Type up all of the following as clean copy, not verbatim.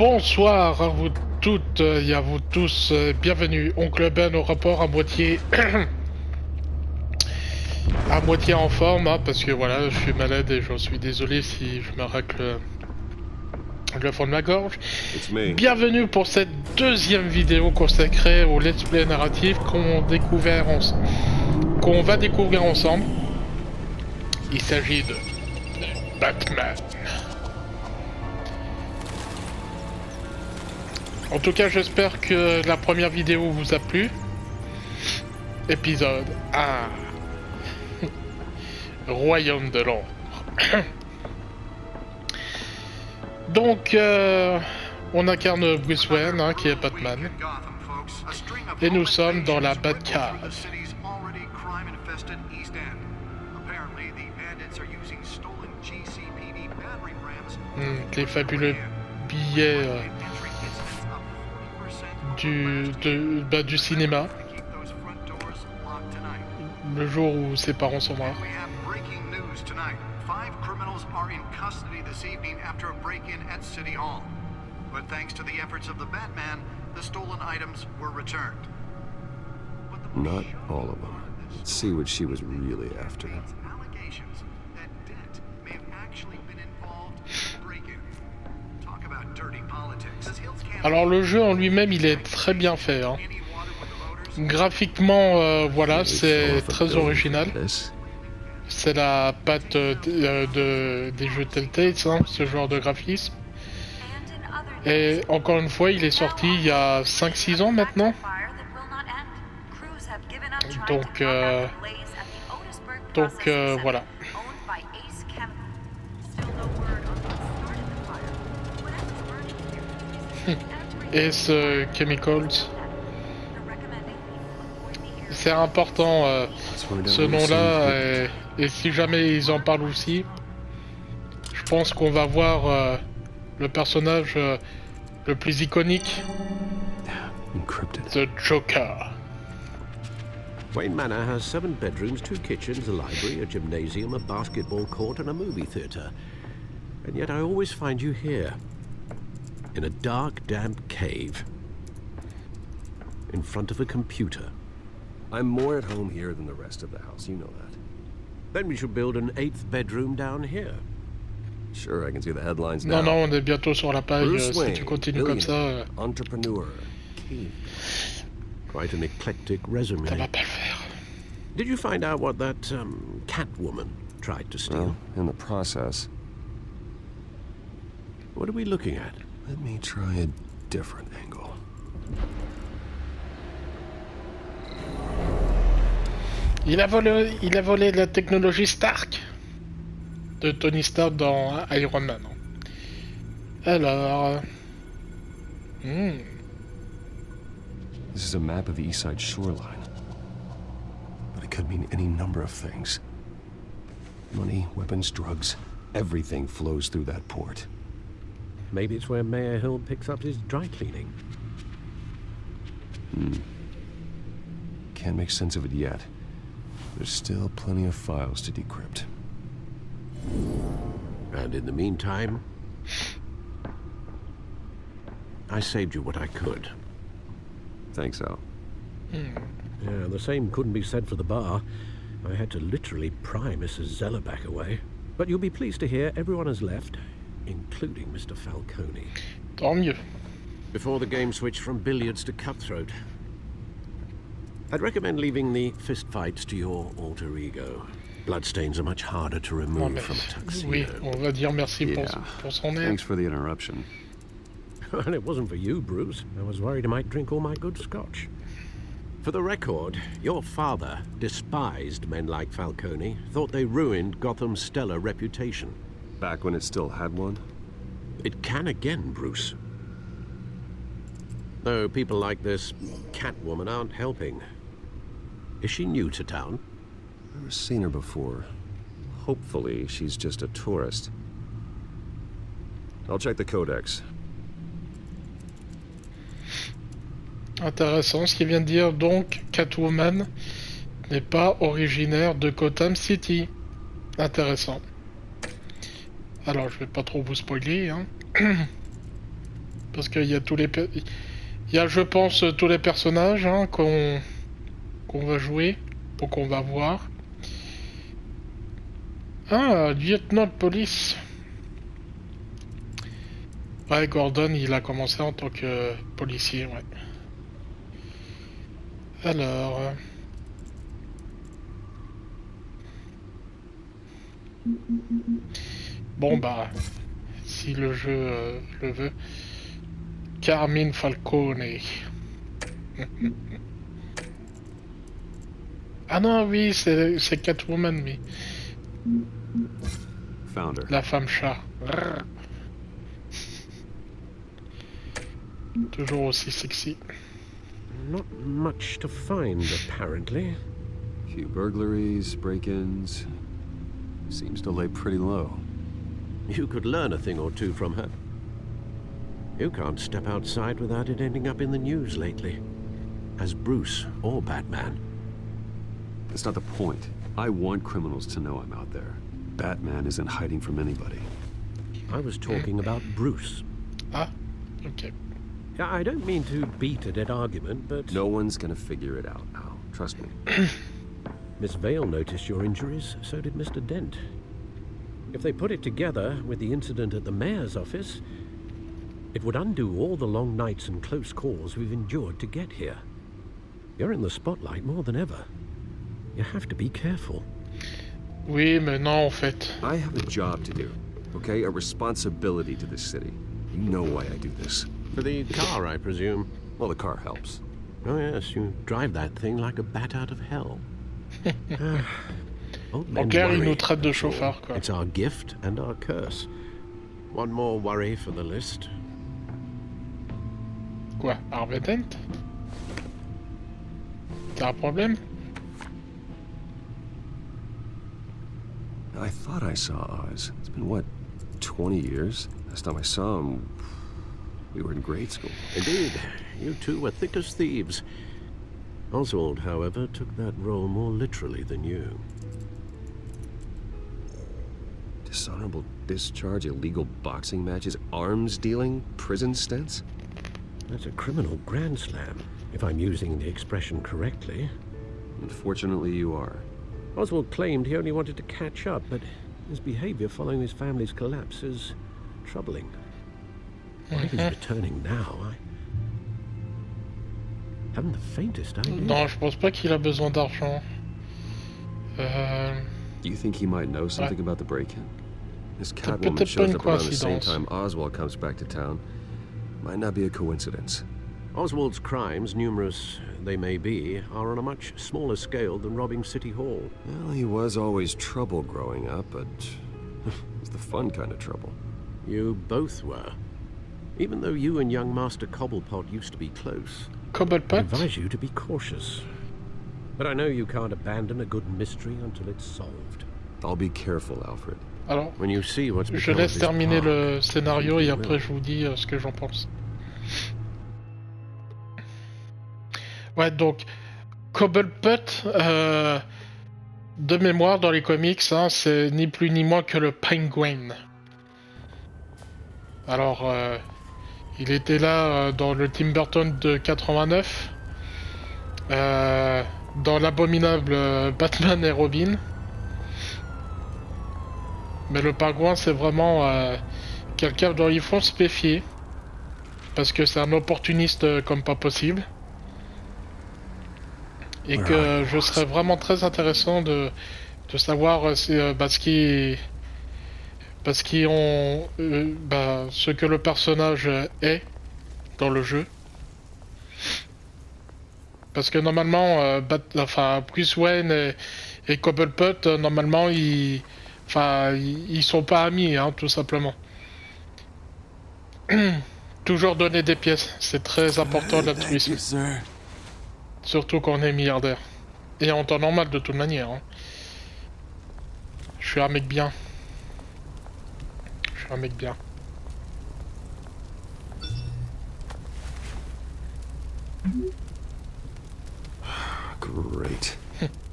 Bonsoir à vous toutes et à vous tous, bienvenue. Oncle Ben au rapport à moitié en forme, hein, parce que voilà, je suis malade et j'en suis désolé si je me racle le fond de ma gorge. Bienvenue pour cette deuxième vidéo consacrée au let's play narratif qu'on va découvrir ensemble. Il s'agit de Batman. En tout cas, j'espère que la première vidéo vous a plu. Épisode 1. Royaume de l'ombre. Donc, on incarne Bruce Wayne, hein, qui est Batman. Et nous sommes dans la Batcave. Les fabuleux billets du cinéma. Le jour où ses parents sont morts. Not all of them. Let's see what she was really after. Alors le jeu en lui-même, il est très bien fait, hein. Graphiquement, voilà, c'est très original. C'est la patte des jeux Telltale, hein, ce genre de graphisme. Et encore une fois, il est sorti il y a 5-6 ans maintenant. Donc voilà. Ace Chemicals. C'est important ce nom-là, et si jamais ils en parlent aussi, je pense qu'on va voir le personnage le plus iconique, The Joker. Wayne Manor has 7 bedrooms, 2 kitchens, a library, a gymnasium, a basketball court, and a movie theatre. And yet I always find you here, in a dark, damp cave, in front of a computer. I'm more at home here than the rest of the house, you know that. Then we should build an 8th bedroom down here. Sure, I can see the headlines now. Non, on est bientôt sur la page, Bruce si Wayne, tu continues comme ça. Entrepreneur. Quite an eclectic resume. Ça va pas le faire. Did you find out what that Catwoman tried to steal? Well, in the process. What are we looking at? Let me try a different angle. Il a volé la technologie Stark de Tony Stark dans Iron Man. Alors... This is a map of the East Side shoreline. But it could mean any number of things. Money, weapons, drugs, everything flows through that port. Maybe it's where Mayor Hill picks up his dry cleaning. Can't make sense of it yet. There's still plenty of files to decrypt. And in the meantime, I saved you what I could. Thanks, Al. Yeah, the same couldn't be said for the bar. I had to literally pry Mrs. Zellerback away. But you'll be pleased to hear everyone has left, including Mr. Falcone. Tant mieux. Before the game switched from billiards to cutthroat. I'd recommend leaving the fistfights to your alter ego. Bloodstains are much harder to remove from a tuxedo. Oui, on va dire merci pour son aide. Thanks for the interruption. And it wasn't for you, Bruce. I was worried I might drink all my good scotch. For the record, your father despised men like Falcone, thought they ruined Gotham's stellar reputation. Back when it still had one? It can again, Bruce. Though people like this Catwoman aren't helping. Is she new to town? I've never seen her before. Hopefully, she's just a tourist. I'll check the codex. Intéressant ce qu'il vient de dire, donc Catwoman n'est pas originaire de Gotham City. Intéressant. Alors je vais pas trop vous spoiler, hein. Parce qu'il y a tous les... Il y a, je pense, tous les personnages hein, qu'on va jouer, ou qu'on va voir. Ah, lieutenant de police. Ouais, Gordon, il a commencé en tant que policier, ouais. Alors... Bon, bah... Si le jeu le veut... Carmine Falcone. Ah non, oui, c'est Catwoman, oui. Found her. La femme chat. Toujours aussi sexy. Not much to find, apparently. Few burglaries, break-ins. Seems to lay pretty low. You could learn a thing or two from her. You can't step outside without it ending up in the news lately. As Bruce or Batman. That's not the point. I want criminals to know I'm out there. Batman isn't hiding from anybody. I was talking about Bruce. Ah, okay. I don't mean to beat a dead argument, but... No one's gonna figure it out, Al. Trust me. Miss Vale noticed your injuries, so did Mr. Dent. If they put it together with the incident at the mayor's office, it would undo all the long nights and close calls we've endured to get here. You're in the spotlight more than ever. You have to be careful. Oui, mais non, en fait. I have a job to do, okay? A responsibility to this city. You know why I do this. For the car, I presume. Well, the car helps. Oh yes, you drive that thing like a bat out of hell. En clair, il nous traite de chauffard, quoi. It's our gift and our curse. One more worry for the list. Quoi, Harvey Dent? T'as un problème? I thought I saw Oz. It's been, what, 20 years? Last time I saw him, we were in grade school. Indeed, you two were thick as thieves. Oswald, however, took that role more literally than you. Dishonorable discharge, illegal boxing matches, arms dealing, prison stints? That's a criminal grand slam, if I'm using the expression correctly. Unfortunately, you are. Oswald claimed he only wanted to catch up, but his behavior following his family's collapse is troubling. Why he's returning now, I haven't the faintest idea. Non, je pense pas qu'il a besoin d'argent. Do you think he might know something about the break-in? This Catwoman peut-être shows pas une up around the same coïncidence. time Oswald comes back to town. Might not be a coincidence. Oswald's crimes, numerous they may be, are on a much smaller scale than robbing City Hall. Well, he was always trouble growing up, but it's the fun kind of trouble. You both were. Even though you and young Master Cobblepot used to be close, I Cobblepot? advise you to be cautious. But I know you can't abandon a good mystery until it's solved. I'll be careful, Alfred. Alors, When you see what's je become of laisse this terminer park, le scénario et you après will. je vous dis ce que j'en pense. Ouais, donc, Cobblepot, de mémoire dans les comics, hein, c'est ni plus ni moins que le Penguin. Alors, il était là dans le Tim Burton de 89, dans l'abominable Batman et Robin. Mais le pingouin, c'est vraiment quelqu'un dont il faut se méfier. Parce que c'est un opportuniste comme pas possible. Et que je serais vraiment très intéressant de savoir ce que le personnage est dans le jeu. Parce que normalement, Bruce Wayne et Cobblepot, normalement, ils sont pas amis, hein, tout simplement. Toujours donner des pièces, c'est très important l'altruisme. Surtout quand on est milliardaire. Et en temps normal de toute manière. Hein. Je suis un mec bien. Je suis un mec bien. Great.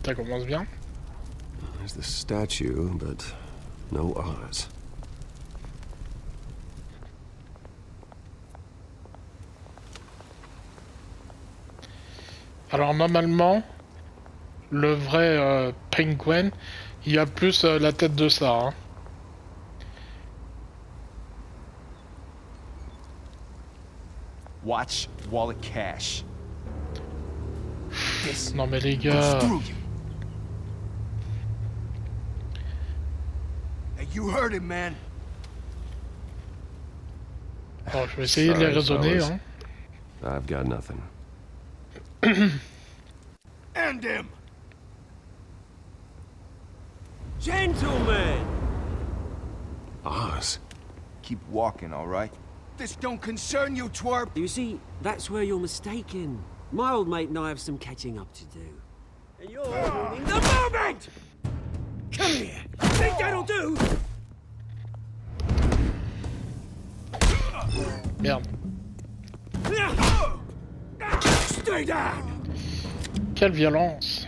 Ça commence bien. There's the statue, but no Oz. Alors normalement, le vrai Penguin, il a plus la tête de ça. Hein. Watch wallet cash. Non mais les gars... Hey, you heard him, man. Bon, je vais essayer de les raisonner. Hein. I've got nothing. End him. Gentlemen. Oz. Keep walking, all right? This don't concern you, twerp. You see, that's where you're mistaken. My old mate and I have some catching up to do. And you're ruining the moment! Come here! Think that'll do? Merde. Stay down! Quelle violence!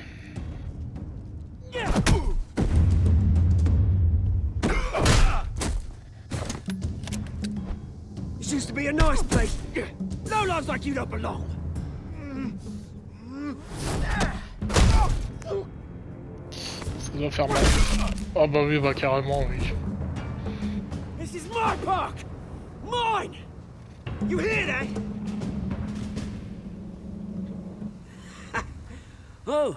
This used to be a nice place. No lives like you don't belong. Ça doit faire mal. Oh bah oui, bah carrément, oui. This is my park! Mine! You hear that? Oh,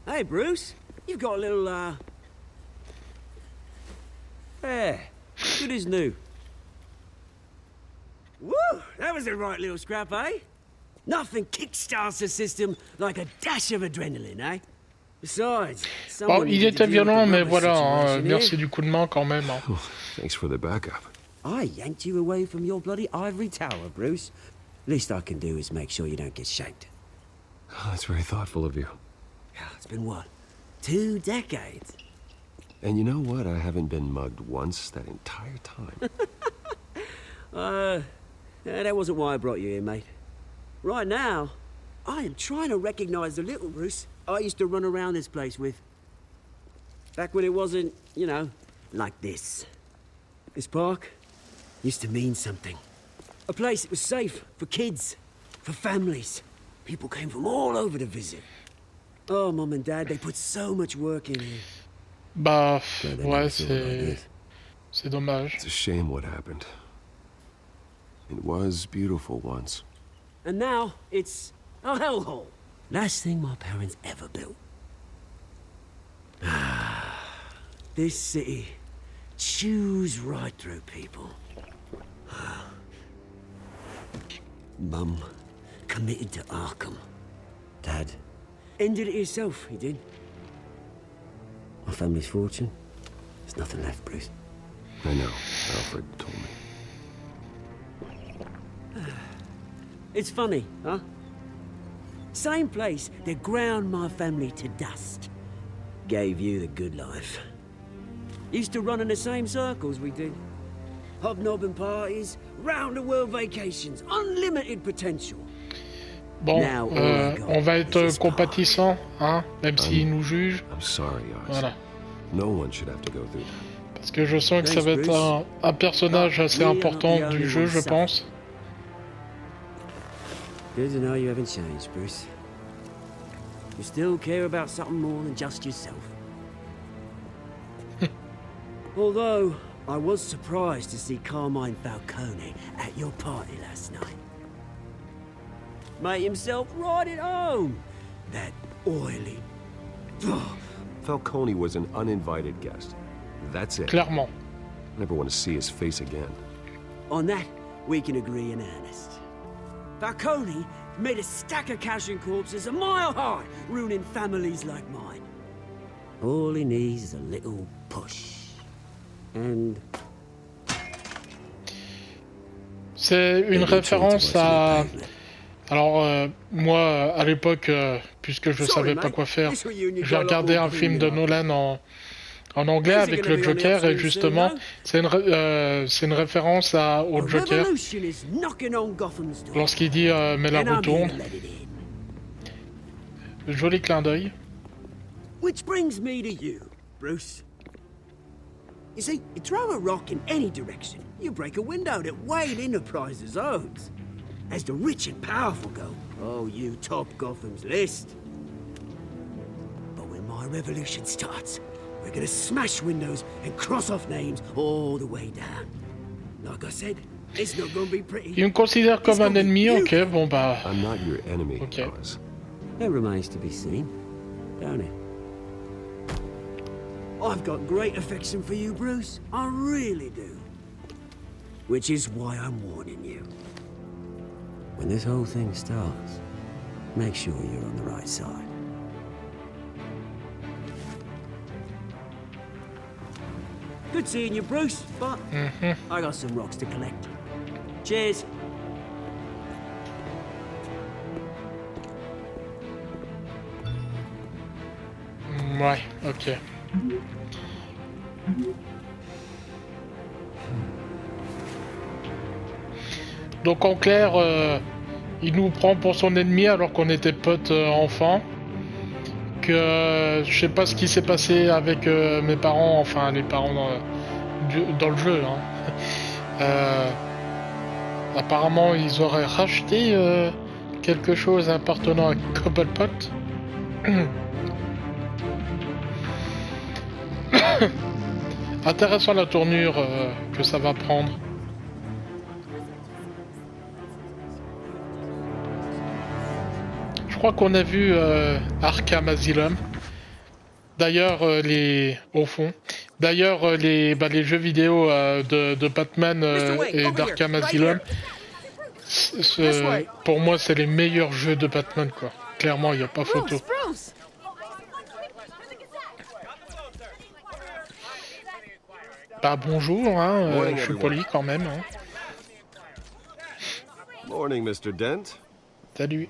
hey Bruce. You've got a little, There. Good as new. Woo! That was a right little scrap, eh? Nothing kickstarts the system like a dash of adrenaline, eh? Besides, Bon, il était violent, mais voilà, hein, merci du coup de main quand même. Hein. Oh, thanks for the backup. I yanked you away from your bloody ivory tower, Bruce. Least I can do is make sure you don't get shanked. Oh, that's very thoughtful of you. It's been what? 2 decades? And you know what? I haven't been mugged once that entire time. That wasn't why I brought you here, mate. Right now, I am trying to recognize the little Bruce I used to run around this place with. Back when it wasn't, you know, like this. This park used to mean something. A place that was safe for kids, for families. People came from all over to visit. Oh, Mum and Dad, they put so much work in here. Bah, ouais, c'est dommage. It's a shame what happened. It was beautiful once. And now, it's a hellhole. Last thing my parents ever built. This city chews right through people. Mum committed to Arkham. Dad ended it himself, he did. My family's fortune, there's nothing left, Bruce. I know. Alfred told me. It's funny, huh? Same place that ground my family to dust. Gave you the good life. Used to run in the same circles we did. Hobnobbing parties, round-the-world vacations, unlimited potential. Bon, on va être compatissant, hein, même s'il nous juge. I'm sorry, Oz. Voilà. No one should have to go through that. Parce que je sens que ça va être un personnage assez important du jeu, je pense. Good to know you haven't changed, Bruce. You still care about something more than just yourself. Although, I was surprised to see Carmine Falcone at your party last night. Made himself right at home. That oily... Falcone was an uninvited guest. That's it. Clairement. Never want to see his face again. On that, we can agree in earnest. Falcone made a stack of cash and corpses a mile high, ruining families like mine. All he needs is a little push. And... C'est une référence à... Alors, moi, à l'époque, puisque je savais pas quoi faire, j'ai regardé un film de Nolan en anglais avec le Joker, et justement, c'est une référence au Joker, lorsqu'il dit « mais la roue tourne ». Joli clin d'œil. Which brings me to you, Bruce. You see, you throw a rock in any direction, you break a window that Wayne Enterprises owns. as the rich and powerful go. Oh, you top Gotham's list. But when my revolution starts, we're gonna smash windows and cross off names all the way down. Like I said, it's not gonna be pretty. Il me considère comme un ennemi, ok, bon bah... I'm not your enemy, Okay. Oz. It remains to be seen, don't it? I've got great affection for you, Bruce. I really do. Which is why I'm warning you. When this whole thing starts, make sure you're on the right side. Good seeing you, Bruce, but I got some rocks to collect. Cheers. Ouais, ok. Donc en clair, il nous prend pour son ennemi alors qu'on était potes enfants. Que je sais pas ce qui s'est passé avec mes parents, enfin les parents dans le jeu. Hein. Apparemment, ils auraient racheté quelque chose appartenant à Cobblepot. Intéressant la tournure que ça va prendre. Je crois qu'on a vu Arkham Asylum. D'ailleurs, au fond. D'ailleurs, les jeux vidéo de Batman et d'Arkham Asylum, pour moi, c'est les meilleurs jeux de Batman, quoi. Clairement, il n'y a pas photo. Bah bonjour, hein, je suis poli quand même. Hein. Morning, Mr. Dent. Salut.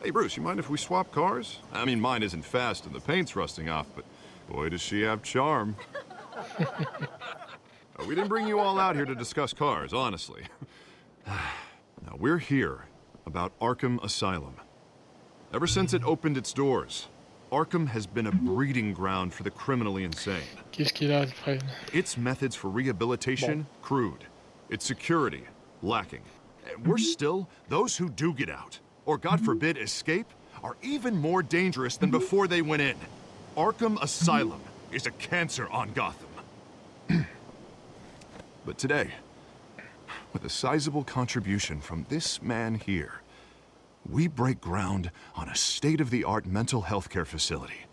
Hey, Bruce, you mind if we swap cars? I mean, mine isn't fast and the paint's rusting off, but boy, does she have charm. We didn't bring you all out here to discuss cars, honestly. Now, we're here about Arkham Asylum. Ever since it opened its doors, Arkham has been a breeding ground for the criminally insane. Qu'est-ce qu'il a, Alfred? Its methods for rehabilitation, crude. Its security, lacking. And worse still, those who do get out, or God forbid escape, are even more dangerous than before they went in. Arkham Asylum is a cancer on Gotham. But today, with a sizable contribution from this man here, we break ground on a state-of-the-art mental health care facility.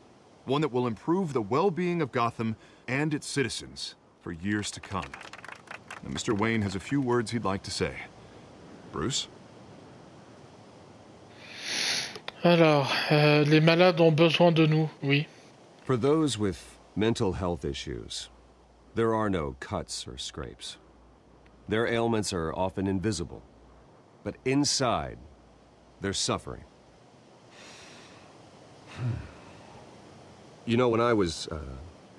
One that will improve the well-being of Gotham and its citizens for years to come. Now, Mr. Wayne has a few words he'd like to say. Bruce? Alors, les malades ont besoin de nous, oui. For those with mental health issues, there are no cuts or scrapes. Their ailments are often invisible, but inside, they're suffering. You know, when I was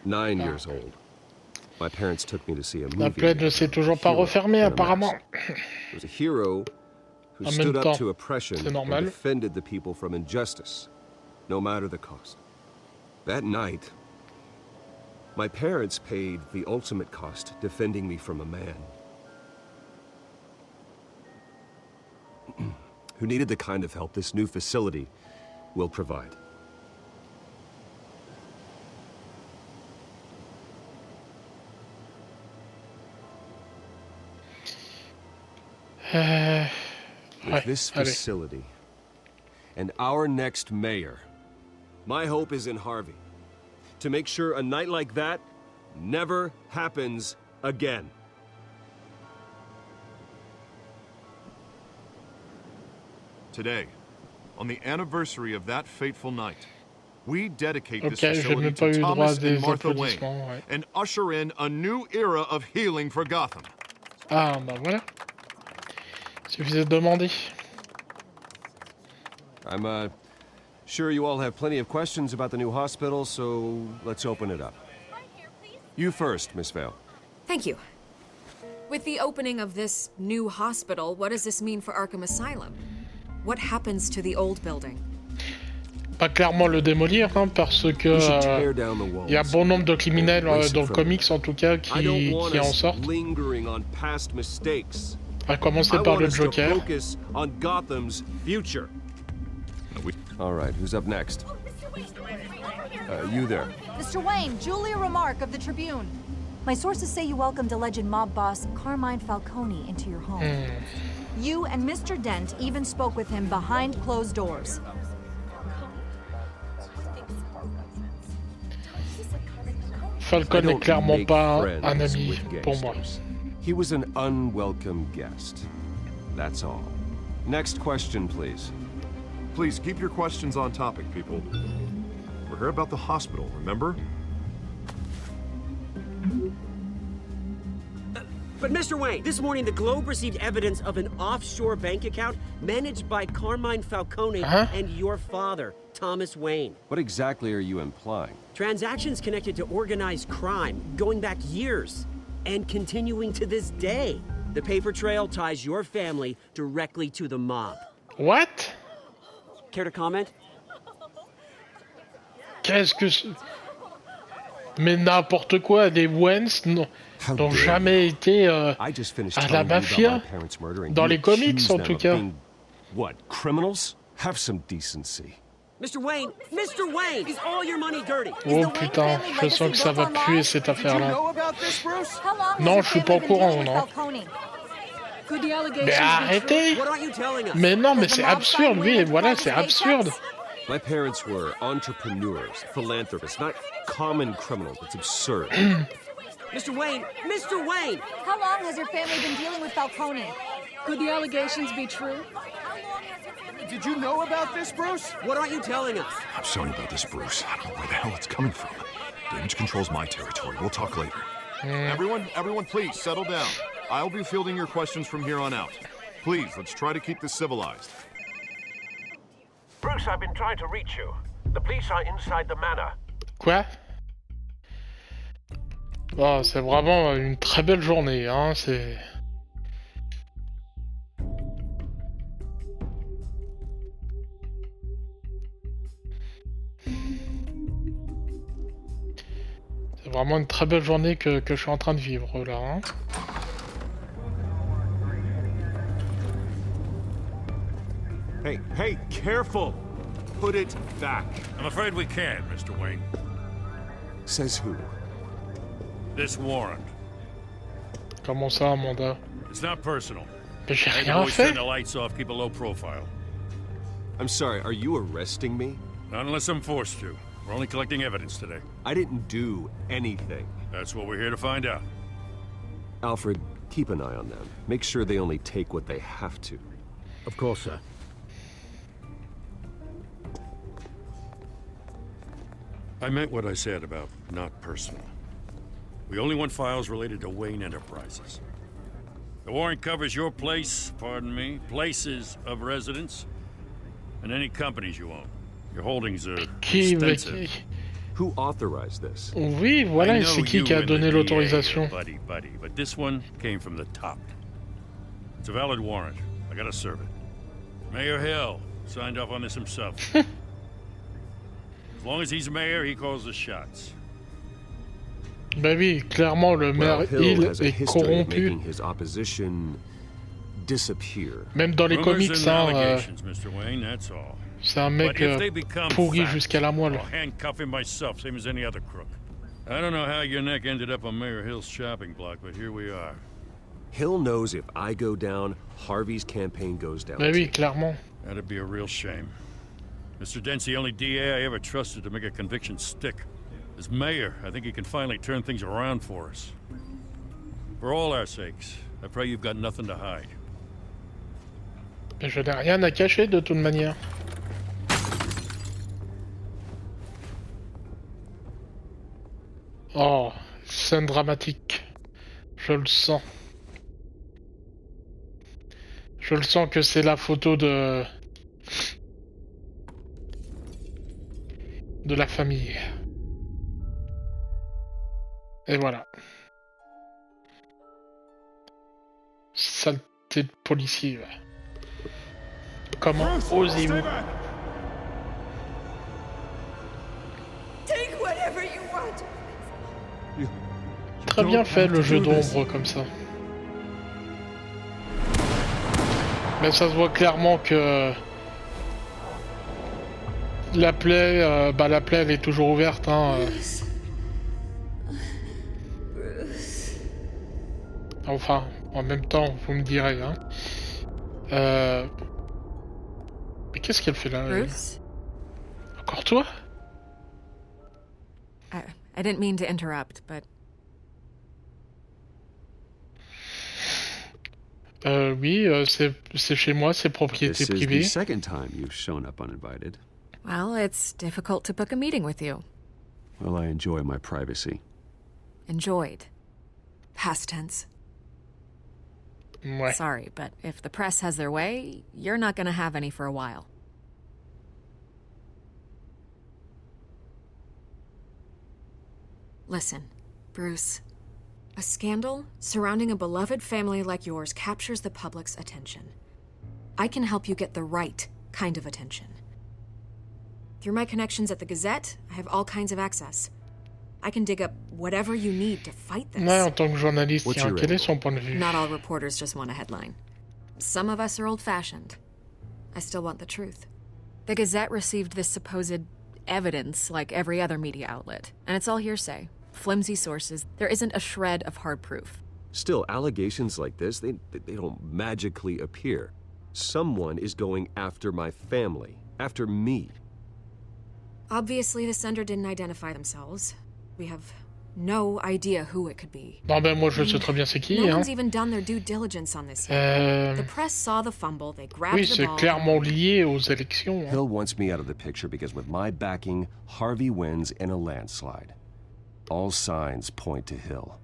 9 years old, my parents took me to see a movie. La plaie ne s'est toujours pas refermée, apparemment. It was a hero who En stood même up temps, to oppression c'est and normal. defended the people from injustice, no matter the cost. That night, my parents paid the ultimate cost defending me from a man who needed the kind of help this new facility will provide. With this facility and our next mayor, my hope is in Harvey. To make sure a night like that never happens again. Today, on the anniversary of that fateful night, we dedicate this Ok, j'ai facility même pas eu to le droit à Thomas des and Martha Wayne applaudissements, ouais. and usher in a new era of healing for Gotham. Ah, bah voilà. Suffisait de demander. I'm sure you all have plenty of questions about the new hospital, so let's open it up. You first, Miss Vale. Thank you. With the opening of this new hospital, what does this mean for Arkham Asylum? What happens to the old building? Pas clairement le démolir, hein, parce que We should tear down the walls. y a bon nombre de criminels and erase it dans le from comics en tout cas I don't qui want en us sortent. lingering on past mistakes. À commencer I par want le us to Joker. focus on Gotham's future. All right, who's up next? You there. Mr. Wayne, Julia Remark of the Tribune. My sources say you welcomed alleged mob boss Carmine Falcone into your home. You and Mr. Dent even spoke with him behind closed doors. Falcon n'est clairement pas un ami pour moi. He was an unwelcome guest. That's all. Next question, please. Please keep your questions on topic, people. We're here about the hospital, remember? But Mr. Wayne, this morning the Globe received evidence of an offshore bank account managed by Carmine Falcone and your father, Thomas Wayne. What exactly are you implying? Transactions connected to organized crime going back years and continuing to this day. The paper trail ties your family directly to the mob. What? Care to comment? Qu'est-ce que c'est? Mais n'importe quoi, les Waynes n'ont jamais été à la mafia, dans les comics en tout cas. What, criminals? Have some decency. Mr. Wayne, is all your money dirty? Oh putain, je sens que ça va puer cette affaire-là. Non, je suis pas au courant, non. Mais arrêtez! Mais non, mais c'est absurde, oui, voilà, c'est absurde. My parents were entrepreneurs, philanthropists, not common criminals. It's absurd. Mr. Wayne! How long has your family been dealing with Falcone? Could the allegations be true? Did you know about this, Bruce? What aren't you telling us? I'm sorry about this, Bruce. I don't know where the hell it's coming from. Damage control's my territory. We'll talk later. Everyone, please, settle down. I'll be fielding your questions from here on out. Please, let's try to keep this civilized. Bruce, I've been trying to reach you. The police are inside the manor. Quoi? Oh, c'est vraiment une très belle journée, hein, c'est... C'est vraiment une très belle journée que je suis en train de vivre, là, hein. Hey, careful! Put it back. I'm afraid we can't, Mr. Wayne. Says who? This warrant. Comment ça, Amanda? It's not personal. Mais j'ai I can rien always fait. turn the lights off, keep a low profile. I'm sorry, are you arresting me? Not unless I'm forced to. We're only collecting evidence today. I didn't do anything. That's what we're here to find out. Alfred, keep an eye on them. Make sure they only take what they have to. Of course, sir. I meant what I said about not personal. We only want files related to Wayne Enterprises. The warrant covers your place, pardon me, places of residence, and any companies you own. Your holdings are extensive. Who authorized this? Oui, voilà, c'est qui a donné l'autorisation? Buddy, but this one came from the top. It's a valid warrant. I gotta serve it. Mayor Hill signed off on this himself. As long as he's mayor, he calls the shots. Bah oui, clairement, le maire Hill est corrompu. His opposition disappear. Même dans les comics, hein, Mr. Wayne, that's all. c'est un mec pourri jusqu'à la moelle. I'll handcuff him myself, same as any other crook. I don't know how your neck ended up on Mayor Hill's shopping block, but here we are. Hill knows if I go down, Harvey's campaign goes down. Bah oui, clairement. That'd be a real shame. Mr. Dent's the only DA I ever trusted to make a conviction stick. As mayor, I think he can finally turn things around for us. For all our sakes, I pray you've got nothing to hide. Je n'ai rien à cacher de toute manière. Oh, scène dramatique. Je le sens. Je le sens que c'est la photo de la famille. Et voilà. Saleté de policier. Comment osez-vous? Take whatever you want. Très bien fait le jeu d'ombre comme ça. Mais ça se voit clairement que la plaie, la plaie elle est toujours ouverte. Hein. Enfin, en même temps, vous me direz. Hein. Mais qu'est-ce qu'elle fait là? Bruce? Encore toi? I didn't mean to interrupt, but... Oui, c'est chez moi, c'est propriété This is privée. the second time you've shown up uninvited. Well, it's difficult to book a meeting with you. Well, I enjoy my privacy. Enjoyed. Past tense. Ouais. Sorry, but if the press has their way, you're not gonna have any for a while. Listen, Bruce. A scandal surrounding a beloved family like yours captures the public's attention. I can help you get the right kind of attention. Through my connections at the Gazette, I have all kinds of access. I can dig up whatever you need to fight this. Ouais, en tant que journaliste, What's tiens, your quel est angle? son point de vue? Not all reporters just want a headline. Some of us are old-fashioned. I still want the truth. The Gazette received this supposed evidence like every other media outlet, and it's all hearsay. Flimsy sources. There isn't a shred of hard proof. Still, allegations like this, they don't magically appear. Someone is going after my family, after me. Obviously, the sender didn't identify themselves. We have no idea who it could be. Non, ben moi je sais très bien c'est qui. No Hein. one's even done their due diligence on this yet. The press saw the fumble, they grabbed Oui, the c'est ball. clairement lié aux élections. Hein. Hill wants me out of the picture because with my backing, Harvey wins in a landslide. All signs point to Hill.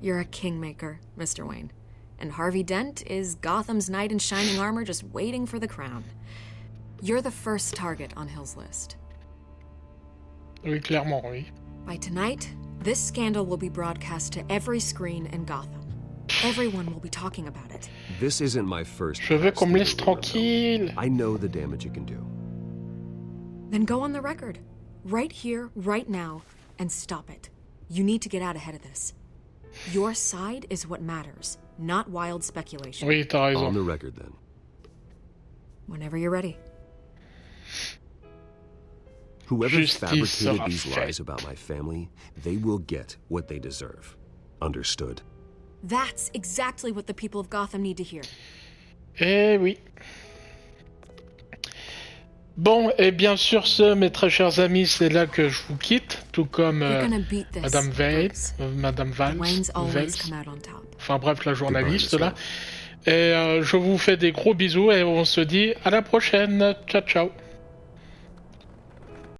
You're a kingmaker, Mr. Wayne. And Harvey Dent is Gotham's knight in shining armor just waiting for the crown. You're the first target on Hill's list. Oui, clairement, oui. By tonight, this scandal will be broadcast to every screen in Gotham. Everyone will be talking about it. This isn't my first. Je veux qu'on me press laisse theater, tranquille. I know the damage it can do. Then go on the record. Right here, right now, and stop it. You need to get out ahead of this. Your side is what matters, not wild speculation. Oui, t'as raison. On the record, then. Whenever you're ready. Whoever Justice fabricated sera these faite. lies about my family, they will get what they deserve. Understood? That's exactly what the people of Gotham need to hear. Eh oui. Bon, et bien sur ce, mes très chers amis, c'est là que je vous quitte, tout comme You're gonna beat this, Madame Veil, Bruce. Madame Valls, Wayne's always Vels, come out on top. enfin bref, la journaliste Goodbye, là. Et je vous fais des gros bisous et on se dit à la prochaine. Ciao, ciao.